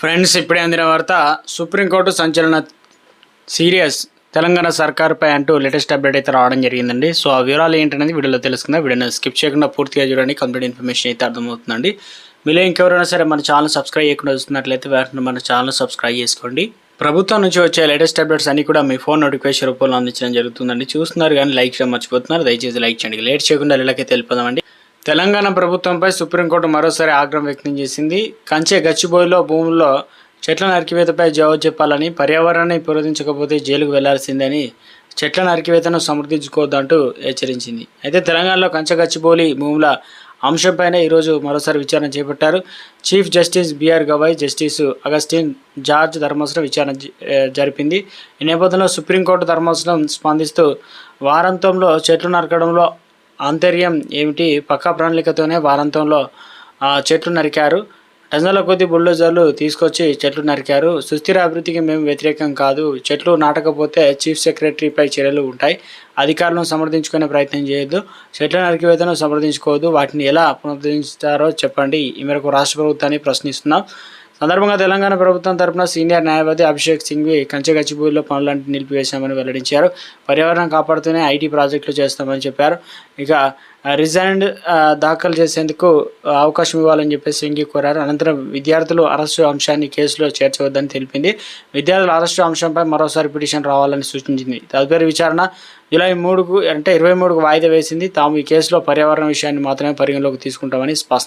Friends, ఇప్పుడే అందిన వార్త. సుప్రీంకోర్టు సంచలన సీరియస్ తెలంగాణ సర్కార్పై అంటూ లేటెస్ట్ అప్డేట్ అయితే రావడం జరిగిందండి. సో ఆ వివరాలు ఏంటనేది వీడియోలో తెలుసుకుందాం. వీడియోని స్కిప్ చేయకుండా పూర్తిగా చూడండి. కంప్లీట్ ఇన్ఫర్మేషన్ అయితే అర్థమవుతుందండి. మీలో ఇంకెవరైనా సరే మన ఛానల్ సబ్స్క్రైబ్ చేయకుండా వస్తున్నట్లయితే వెంటనే మన ఛానల్ సబ్స్క్రైబ్ చేసుకోండి. ప్రభుత్వం నుంచి వచ్చే లేటెస్ట్ అప్డేట్స్ అన్ని కూడా మీ ఫోన్ నోటిఫికేషన్ రూపంలో అందించడం జరుగుతుందండి. చూస్తున్నారు కానీ లైక్ చేయడం మర్చిపోతున్నారు. దయచేసి లైక్ చేయండి. లేట్ చేయకుండా ఇళ్ళకైతే వెళ్ళిపోదామండి. తెలంగాణ ప్రభుత్వంపై సుప్రీంకోర్టు మరోసారి ఆగ్రహం వ్యక్తం చేసింది. కంచె గచ్చిబౌలిలో భూముల్లో చెట్ల నరికివేతపై జవాబు చెప్పాలని, పర్యావరణాన్ని పురోధించకపోతే జైలుకు వెళ్లాల్సిందని, చెట్ల నరికివేతను సమర్థించుకోవద్దంటూ హెచ్చరించింది. అయితే తెలంగాణలో కంచె గచ్చిబౌలి భూముల అంశంపైన ఈరోజు మరోసారి విచారణ చేపట్టారు. Chief justice BR Gavai, justice Augustine George ధర్మాసనం విచారణ జరిపింది. ఈ నేపథ్యంలో సుప్రీంకోర్టు ధర్మాసనం స్పందిస్తూ వారాంతంలో చెట్లు నరకడంలో ఆంతర్యం ఏమిటి, పక్కా ప్రణాళికతోనే వారాంతంలో చెట్లు నరికారు, డజన్ల కొద్ది బుల్డోజర్లు తీసుకొచ్చి చెట్లు నరికారు, సుస్థిర అభివృద్ధికి మేము వ్యతిరేకం కాదు, చెట్లు నాటకపోతే చీఫ్ సెక్రటరీపై చర్యలు ఉంటాయి, అధికారులను సమర్థించుకునే ప్రయత్నం చేయొద్దు, చెట్ల నరికివేతను సమర్థించుకోవద్దు, వాటిని ఎలా పునరుద్ధరిస్తారో చెప్పండి, ఈ మేరకు రాష్ట్ర ప్రభుత్వాన్ని ప్రశ్నిస్తున్నాం. సందర్భంగా తెలంగాణ ప్రభుత్వం తరపున సీనియర్ న్యాయవాది అభిషేక్ సింఘ్వి కంచె గచ్చిబౌలిలో పనులంటే నిలిపివేశామని వెల్లడించారు. పర్యావరణం కాపాడుతూనే ఐటీ ప్రాజెక్టులు చేస్తామని చెప్పారు. ఇక రిజైన్ దాఖలు చేసేందుకు అవకాశం ఇవ్వాలని చెప్పేసి సింఘ్వి కోరారు. అనంతరం విద్యార్థులు అరెస్టు అంశాన్ని కేసులో చేర్చవద్దని తెలిపింది. విద్యార్థుల అరెస్టు అంశంపై మరోసారి పిటిషన్ రావాలని సూచించింది. తదుపరి విచారణ జూలై 3కు అంటే 23కు వాయిదా వేసింది. తాము ఈ కేసులో పర్యావరణ విషయాన్ని మాత్రమే పరిగణలోకి తీసుకుంటామని స్పష్టం